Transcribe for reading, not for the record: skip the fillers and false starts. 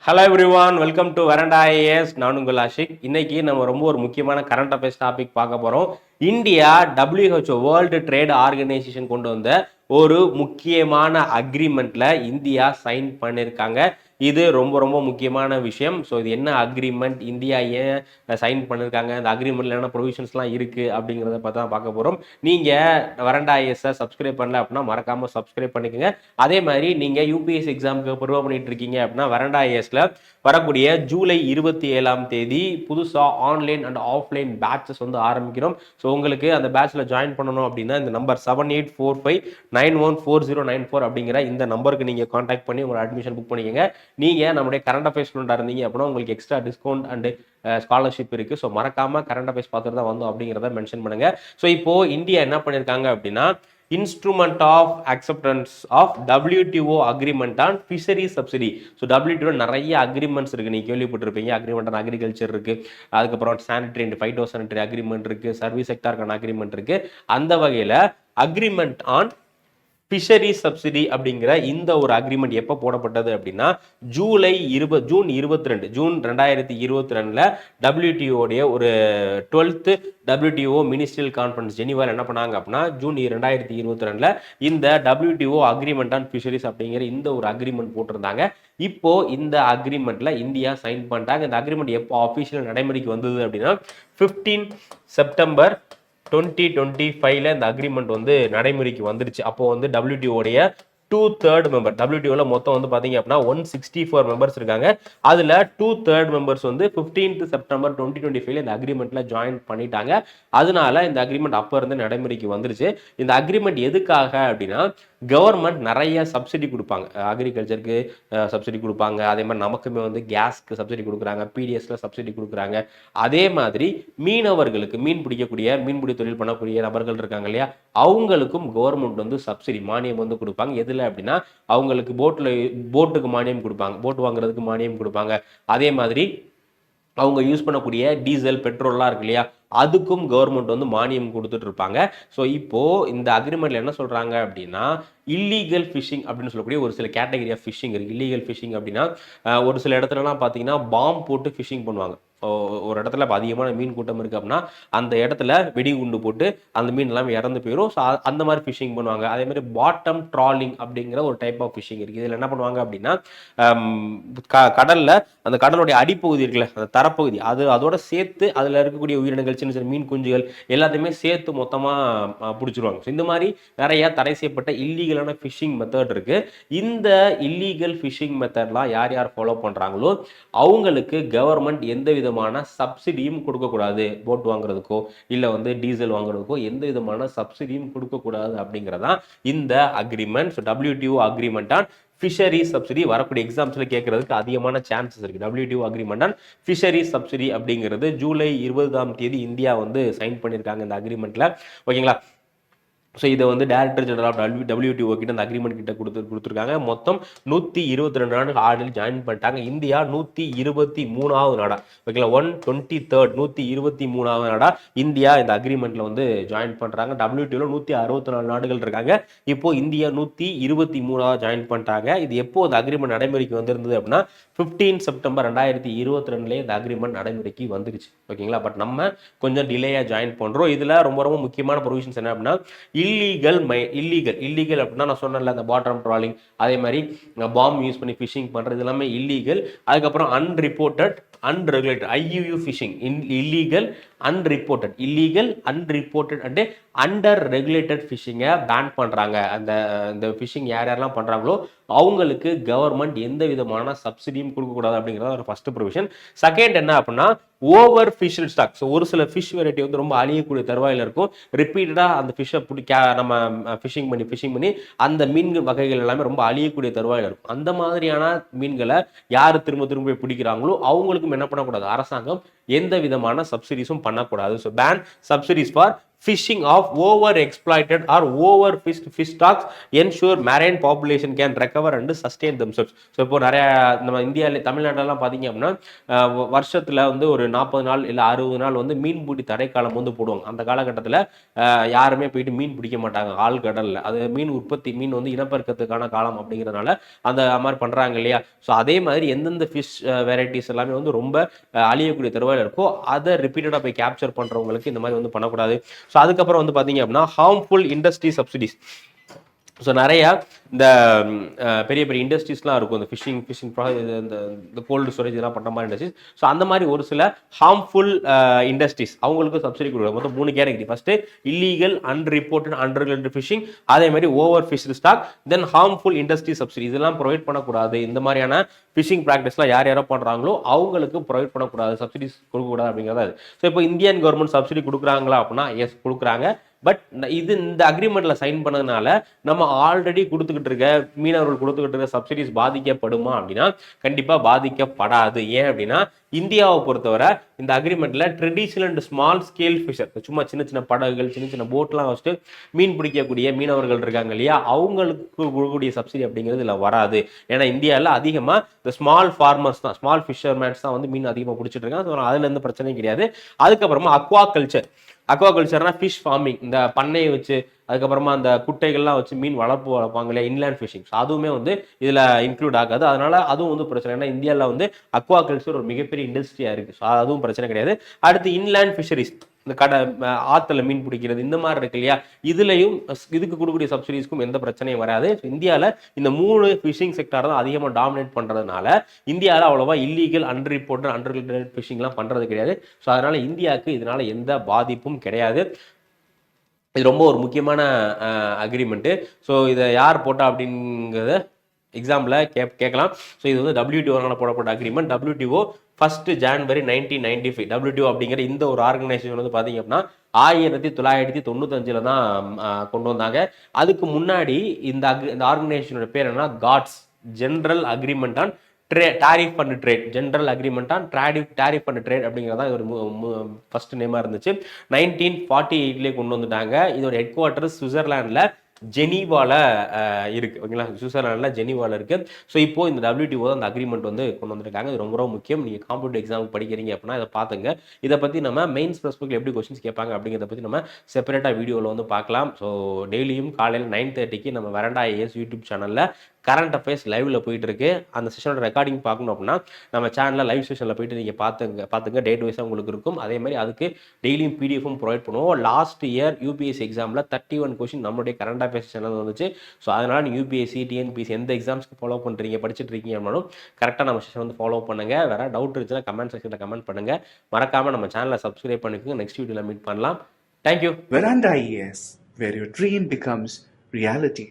Hello everyone, welcome to வரண்டா IAS. நான் உங்கள் ஆஷிக். இன்னைக்கு நம்ம ரொம்ப ஒரு முக்கியமான கரண்ட் அஃபேர்ஸ் டாபிக் பார்க்க போறோம். India WHO world trade organisation கொண்டு வந்த ஒரு முக்கியமான அக்ரிமெண்ட்ல இந்தியா சைன் பண்ணியிருக்காங்க. இது ரொம்ப ரொம்ப முக்கியமான விஷயம். ஸோ இது என்ன அக்ரிமெண்ட், இந்தியா ஏன் சைன் பண்ணியிருக்காங்க, அந்த அக்ரிமெண்ட்ல என்ன ப்ரொவிஷன்ஸ்லாம் இருக்கு அப்படிங்கிறத பற்றி தான் பார்க்க போகிறோம். நீங்கள் வரண்டா ஐஏஎஸை சப்ஸ்கிரைப் பண்ணல அப்படின்னா மறக்காம சப்ஸ்கிரைப் பண்ணிக்கோங்க. அதே மாதிரி நீங்கள் யூபிஎஸ்சி எக்ஸாமுக்கு ப்ரிப்பேர் பண்ணிட்டு இருக்கீங்க அப்படின்னா வரண்டா ஐஏஎஸ்ல வரக்கூடிய ஜூலை 27 புதுசாக ஆன்லைன் அண்ட் ஆஃப்லைன் பேட்சஸ் வந்து ஆரம்பிக்கிறோம். ஸோ உங்களுக்கு அந்த பேட்சில் ஜாயின் பண்ணணும் அப்படின்னா இந்த நம்பர் 7845914094 அப்படிங்கிற இந்த நம்பருக்கு நீங்கள் காண்டாக்ட் பண்ணி உங்களோட அட்மிஷன் புக் பண்ணிக்கோங்க. நீங்கள் நம்முடைய கரண்ட் அஃபேர்ஸ் ஸ்டூடெண்டாக இருந்தீங்க அப்படின்னா உங்களுக்கு எக்ஸ்ட்ரா டிஸ்கவுண்ட் அண்ட் ஸ்காலர்ஷிப் இருக்குது. ஸோ மறக்காம கரண்ட் அஃபேர்ஸ் பார்த்துட்டு தான் வந்தோம் அப்படிங்கிறத மென்ஷன் பண்ணுங்க. ஸோ இப்போ இந்தியா என்ன பண்ணியிருக்காங்க அப்படின்னா instrument of acceptance of WTO agreement on fishery subsidy. So WTO நிறைய அக்ரிமெண்ட்ஸ் இருக்கு, நீங்க கேள்விப்பட்டிருப்பீங்க. அக்ரிமெண்ட் ஆன் அக்ரிகல்ச்சர் இருக்கு, அதுக்கப்புறம் sanitary and phytosanitary agreement இருக்கு, சர்வீஸ் செக்டாருக்கான அக்ரிமெண்ட் இருக்கு. அந்த வகையில் அக்ரிமெண்ட் ஆன் ஃபிஷரி சப்சிடி அப்படிங்கிற இந்த ஒரு அக்ரிமெண்ட் எப்போ போடப்பட்டது அப்படின்னா ஜூன் 2022 WTO ஒரு 12th WTO மினிஸ்ட்ரியல் கான்ஃபரன்ஸ் ஜெனீவால என்ன பண்ணாங்க அப்படின்னா ஜூன் 2022 இந்த WTO அக்ரிமெண்ட் ஆன் ஃபிஷரிஸ் அப்படிங்கிற இந்த ஒரு அக்ரிமெண்ட் போட்டிருந்தாங்க. இப்போ இந்த அக்ரிமெண்ட்ல இந்தியா சைன் பண்ணிட்டாங்க. இந்த அக்ரிமெண்ட் எப்போ ஆஃபீஷியல் நடைமுறைக்கு வந்தது அப்படின்னா 15 செப்டம்பர் 2025 இந்த அக்ரிமெண்ட் வந்து நடைமுறைக்கு வந்துருச்சு. அப்போ வந்து WTO-உடைய 2/3 மெம்பர், WTO-ல மொத்தம் வந்து பாத்தீங்க அப்படின்னா 164 மெம்பர்ஸ் இருக்காங்க. அதுல 2/3 மெம்பர்ஸ் வந்து 15th செப்டம்பர் 2025 இந்த அக்ரிமெண்ட்ல ஜாயின் பண்ணிட்டாங்க. அதனால இந்த அக்ரிமெண்ட் அப்ப இருந்து நடைமுறைக்கு வந்துருச்சு. இந்த அக்ரிமெண்ட் எதுக்காக அப்படின்னா கவர்மெண்ட் நிறைய சப்சிடி கொடுப்பாங்க, அக்ரிகல்ச்சருக்கு சப்சிடி கொடுப்பாங்க, அதே மாதிரி நமக்குமே வந்து கேஸ்க்கு சப்சிடி கொடுக்குறாங்க, பிடிஎஸ்ல சப்சிடி கொடுக்குறாங்க. அதே மாதிரி மீனவர்களுக்கு மீன் பிடிக்க தொழில் பண்ணக்கூடிய நபர்கள் இருக்காங்க இல்லையா, அவங்களுக்கும் கவர்மெண்ட் வந்து சப்சிடி மானியம் வந்து கொடுப்பாங்க. எதுல அப்படின்னா அவங்களுக்கு போட்டுக்கு மானியம் கொடுப்பாங்க, போட் வாங்குறதுக்கு மானியம் கொடுப்பாங்க. அதே மாதிரி அவங்க யூஸ் பண்ணக்கூடிய டீசல் பெட்ரோல்லாம் இருக்கு இல்லையா, அதுக்கும் கவர்மெண்ட் வந்து மானியம் கொடுத்துட்டு இருப்பாங்க. ஸோ இப்போ இந்த அக்ரிமெண்ட்ல என்ன சொல்றாங்க அப்படின்னா இல்லீகல் ஃபிஷிங் அப்படின்னு சொல்லக்கூடிய ஒரு சில கேட்டகரி ஆஃப் ஃபிஷிங் இருக்கு. இல்லீகல் ஃபிஷிங் அப்படின்னா ஒரு சில இடத்துலலாம் பார்த்தீங்கன்னா பாம் போட்டு ஃபிஷிங் பண்ணுவாங்க. ஒரு இடத்துல அதிகமான மீன் கூட்டம் இருக்கு அப்படின்னா அந்த இடத்துல வெடிகுண்டு போட்டு அந்த மீன் எல்லாமே இறந்து போயிடும். ஸோ அந்த மாதிரி ஃபிஷிங் பண்ணுவாங்க. அதே மாதிரி பாட்டம் ட்ராலிங் அப்படிங்கிற ஒரு டைப் ஆஃப் ஃபிஷிங் இருக்கு. இதில் என்ன பண்ணுவாங்க அப்படின்னா கடல்ல அந்த கடலுடைய அடிப்பகுதி இருக்குல்ல, அந்த தரப்பகுதி அதோட சேர்த்து அதில் இருக்கக்கூடிய உயிரினங்கள், சின்ன சின்ன மீன் குஞ்சுகள் எல்லாத்தையுமே சேர்த்து மொத்தமாக பிடிச்சிருவாங்க. ஸோ இந்த மாதிரி நிறைய தடை செய்யப்பட்ட இல்லீகலான ஃபிஷிங் மெத்தட் இருக்கு. இந்த இல்லீகல் ஃபிஷிங் மெத்தட்லாம் யார் யார் ஃபாலோ பண்றாங்களோ அவங்களுக்கு கவர்மெண்ட் எந்த விதமான சப்சிடியும் கொடுக்கக்கூடாது. போட் வாங்குறதுக்கோ இல்லை வந்து டீசல் வாங்குறதுக்கோ எந்த விதமான சப்சிடியும் கொடுக்கக்கூடாது அப்படிங்கிறதான் இந்த agreement. So WTO agreement on fishery subsidy வரக்கூடிய எக்ஸாம்ஸ்ல கேட்கறதுக்கு அதிகமான சான்சஸ் இருக்கு. WTO agreement on fishery subsidy அப்படிங்கிறது ஜூலை 20 இந்தியா வந்து சைன் பண்ணியிருக்காங்க இந்த அக்ரிமெண்ட்ல. ஓகேங்களா. ஸோ இதை வந்து டைரக்டர் ஜெனரல் ஆஃப் WTO கிட்ட அந்த அக்ரிமெண்ட் கிட்ட கொடுத்துருக்காங்க. மொத்தம் 122 நாடுகள் ஆர்டர் ஜாயின் பண்ணிட்டாங்க. இந்தியா 123வது நாடா, ஓகேங்களா, 123rd 123வது நாடா இந்தியா இந்த அக்ரிமெண்ட்ல வந்து ஜாயின் பண்றாங்க. WTO 164 நாடுகள் இருக்காங்க. இப்போ இந்தியா 123வது ஜாயின் பண்ணிட்டாங்க. இது எப்போ இந்த அக்ரிமெண்ட் நடைமுறைக்கு வந்திருந்தது அப்படின்னா 15 செப்டம்பர் 2022 இந்த அக்ரிமெண்ட் நடைமுறைக்கு வந்துருச்சு. ஓகேங்களா. பட் நம்ம கொஞ்சம் டிலேயா ஜாயின் பண்றோம். இதுல ரொம்ப ரொம்ப முக்கியமான ப்ரொவிஷன்ஸ் என்ன அப்படின்னா இல்லீகல் அப்படின்னா நான் சொன்னேன்ல அந்த பாட்டம் ட்ராலிங், அதே மாதிரி பாம் யூஸ் பண்ணி ஃபிஷிங் பண்றது எல்லாமே இல்லீகல். அதுக்கப்புறம் unreported unregulated IUU fishing, illegal unreported and under regulated ஃபிஷிங்கை பேன் பண்றாங்க. அந்த ஃபிஷிங் யாரெல்லாம் பண்றாங்களோ அவங்களுக்கு கவர்மெண்ட் எந்த விதமான சப்சிடியும் கொடுக்கக்கூடாது அப்படிங்கிறது ஒரு ஃபர்ஸ்ட் ப்ரொவிஷன். செகண்ட் என்ன அப்படின்னா ஓவர் ஃபிஷ்டு ஸ்டாக். ஸோ ஒரு சில ஃபிஷ் வெரைட்டி வந்து ரொம்ப அழியக்கூடிய தருவாயில் இருக்கும். ரிப்பீட்டடா அந்த ஃபிஷ்ஷை நம்ம ஃபிஷிங் பண்ணி அந்த மீன்கள் வகைகள் எல்லாமே ரொம்ப அழியக்கூடிய தருவாயில் இருக்கும். அந்த மாதிரியான மீன்களை யார் திரும்ப போய் பிடிக்கிறாங்களோ அவங்களுக்கும் என்ன பண்ணக்கூடாது, அரசாங்கம் எந்த விதமான சப்சிடிஸும் பண்ணக்கூடாது. So ban subsidies for fishing of over exploited or over fished fish stocks ensure marine population can recover and sustain themselves. So இப்போ நிறைய நம்ம இந்தியாவில் தமிழ்நாட்டிலலாம் பார்த்தீங்க அப்படின்னா வருஷத்தில் வந்து ஒரு 40 நாள் இல்லை 60 நாள் வந்து மீன்பிடி தடைக்காலம் வந்து போடுவாங்க. அந்த காலகட்டத்தில் யாருமே போயிட்டு மீன் பிடிக்க மாட்டாங்க ஆழ்கடலில். அது மீன் உற்பத்தி மீன் வந்து இனப்பெருக்கத்துக்கான காலம் அப்படிங்கிறதுனால அந்த மாதிரி பண்ணுறாங்க இல்லையா. ஸோ அதே மாதிரி எந்தெந்த ஃபிஷ் வெரைட்டிஸ் எல்லாமே வந்து ரொம்ப அழியக்கூடிய தருவாயில் இருக்கோ அதை ரிப்பீட்டடாக போய் கேப்சர் பண்ணுறவங்களுக்கு இந்த மாதிரி வந்து பண்ணக்கூடாது. ஸோ அதுக்கப்புறம் வந்து பார்த்தீங்க அப்படின்னா ஹார்ம்ஃபுல் இண்டஸ்ட்ரி சப்சிடிஸ். ஸோ நிறையா இந்த பெரிய பெரிய இண்டஸ்ட்ரீஸ்லாம் இருக்கும், இந்த ஃபிஷிங் இந்த கோல்டு ஸ்டோரேஜ் இதெல்லாம் பண்ணுற மாதிரி இண்டஸ்ட்ரீஸ். ஸோ அந்த மாதிரி ஒரு சில ஹார்ம்ஃபுல் இண்டஸ்ட்ரீஸ் அவங்களுக்கு சப்சிடி கொடுக்குறாங்க. மொத்தம் 3 category. First illegal unreported unregulated fishing, அதே மாதிரி over fished stock, then harmful industry subsidy. இதெல்லாம் ப்ரொவைட் பண்ணக்கூடாது. இந்த மாதிரியான ஃபிஷிங் ப்ராக்டிஸ்லாம் யார் யாரோ பண்ணுறாங்களோ அவங்களுக்கு ப்ரொவைட் பண்ணக்கூடாது, சப்சிடிஸ் கொடுக்கக்கூடாது அப்படிங்கிறத. ஸோ இப்போ இந்தியன் கவர்மெண்ட் சப்சிடி கொடுக்குறாங்களா அப்படின்னா எஸ் கொடுக்குறாங்க. பட் இது இந்த அக்ரிமெண்ட்ல சைன் பண்ணதுனால நம்ம ஆல்ரெடி கொடுத்துக்கிட்டு இருக்க மீனவர்கள் கொடுத்துக்கிட்டு இருக்க சப்சிடிஸ் பாதிக்கப்படுமா அப்படின்னா கண்டிப்பா பாதிக்கப்படாது. ஏன் அப்படின்னா இந்தியாவை பொறுத்தவரை இந்த அக்ரிமெண்ட்ல traditional and small scale fisher, சும்மா சின்ன சின்ன படகுகள் சின்ன சின்ன போட்லாம் வச்சுட்டு மீன் பிடிக்கக்கூடிய மீனவர்கள் இருக்காங்க இல்லையா, அவங்களுக்கு கொடுக்கக்கூடிய சப்சிடி அப்படிங்கிறது இல்லை வராது. ஏன்னா இந்தியாவில் அதிகமாக இந்த ஸ்மால் ஃபார்மர்ஸ் தான், ஸ்மால் ஃபிஷர்மேன்ஸ் தான் வந்து மீன் அதிகமாக பிடிச்சிட்டு இருக்காங்க. அதுல இருந்து பிரச்சனையும் கிடையாது. அதுக்கப்புறமா அக்வாகல்ச்சர்னா ஃபிஷ் ஃபார்மிங், இந்த பண்ணையை வச்சு அதுக்கப்புறமா அந்த குட்டைகள்லாம் வச்சு மீன் வளர்ப்பாங்க இல்லையா, இன்லேண்ட் ஃபிஷிங். அதுவுமே வந்து இதில் இன்க்ளூட் ஆகாது. அதனால அதுவும் வந்து பிரச்சனை. ஏன்னா இந்தியாவில் வந்து அக்வாகல்ச்சர் ஒரு மிகப்பெரிய இண்டஸ்ட்ரியா இருக்கு. ஸோ அதுவும் பிரச்சனை கிடையாது. அடுத்து இன்லேண்ட் ஃபிஷரிஸ், இந்த ஆத்துல மீன் பிடிக்கிறது இந்த மாதிரி இருக்கு இல்லையா, இதுலையும் இதுக்கு கொடுக்கக்கூடிய சப்சிடிஸ்க்கும் எந்த பிரச்சனையும் வராது. இந்தியாவில் இந்த 3 ஃபிஷிங் செக்டார் தான் அதிகமாக டாமினேட் பண்றதுனால இந்தியாவில் அவ்வளவா இல்லீகல் அன்ரிப்போர்ட்டட் அன்ரெகுலேட்டட் ஃபிஷிங்லாம் பண்றது கிடையாது. ஸோ அதனால இந்தியாவுக்கு இதனால எந்த பாதிப்பும் கிடையாது. இது ரொம்ப ஒரு முக்கியமான அக்ரிமெண்ட்டு. ஸோ இதை யார் போட்டா அப்படிங்கிறத எக்ஸாம்பிள் கேட்கலாம். ஸோ இது வந்து WTO போடப்பட்ட அக்ரிமெண்ட். WTO 1 ஜனவரி 1995 WTO அப்படிங்கிற இந்த ஒரு ஆர்கனைசேஷன் வந்து பார்த்தீங்க அப்படின்னா 1995 தான் கொண்டு வந்தாங்க. அதுக்கு முன்னாடி இந்த ஆர்கனைசேஷனோட பேர் என்ன, காட்ஸ் general agreement on tariff and trade, general agreement on tariff and trade அப்படிங்கிறதா இது ஒரு ஃபர்ஸ்ட் நேமா இருந்துச்சு. 1948 கொண்டு வந்துட்டாங்க. இதோட ஹெட் குவார்டர் சுவிட்சர்லாண்டில் ஜெனீவால இருக்கு. ஓகேங்களா, சுவிட்சர்லாண்டில் ஜெனீவால இருக்கு. ஸோ இப்போ இந்த WTO தான் அந்த அக்ரிமெண்ட் வந்து கொண்டு வந்திருக்காங்க. இது ரொம்ப ரொம்ப முக்கியம். நீங்கள் காம்படிட்டிவ் எக்ஸாம் படிக்கிறீங்க அப்படின்னா இதை பார்த்துங்க. இதை பற்றி நம்ம மெயின்ஸ் ப்ரெஸ்பெக்டில் எப்படி கொஸ்டின்ஸ் கேட்பாங்க அப்படிங்கிறத பற்றி நம்ம செப்பரேட்டாக வீடியோவில் வந்து பார்க்கலாம். ஸோ டெய்லியும் காலையில் 9:30 நம்ம வெரண்டா ஐஏஎஸ் யூடியூப் சேனலில் கரண்ட் அஃபேர்ஸ் லைவ்ல போயிட்டு இருக்கு. அந்த செஷனோட ரெக்கார்டிங் பார்க்கணும் அப்படின்னா நம்ம சேனலில் லைவ் செஷனில் போயிட்டு நீங்கள் பார்த்துங்க டேட் வைஸாக உங்களுக்கு இருக்கும். அதே மாதிரி அதுக்கு டெய்லியும் பிடிஎஃபும் ப்ரொவைட் பண்ணுவோம். லாஸ்ட் இயர் UPSC எக்ஸாமில் 31 கொஸ்டின் நம்மளுடைய கரண்ட் அஃபேர்ஸ் சேனல் வந்துச்சு. ஸோ அதனால் நீங்கள் UPSC TNPSC எந்த எக்ஸாம்ஸ்க்கு ஃபாலோ பண்ணுறீங்க படிச்சுட்டு இருக்கீங்க அப்படின்னாலும் கரெக்டாக நம்ம செஷன் வந்து ஃபாலோ பண்ணுங்க. வேற டவுட் இருந்துச்சுன்னா கமெண்ட் செக்ஷனில் கமெண்ட் பண்ணுங்க. மறக்காம நம்ம சேனலை சப்ஸ்கிரைப் பண்ணிக்கோங்க. நெக்ஸ்ட் வீடியோவில் மீட் பண்ணலாம். Thank you. Veranda IAS, where your dream becomes reality.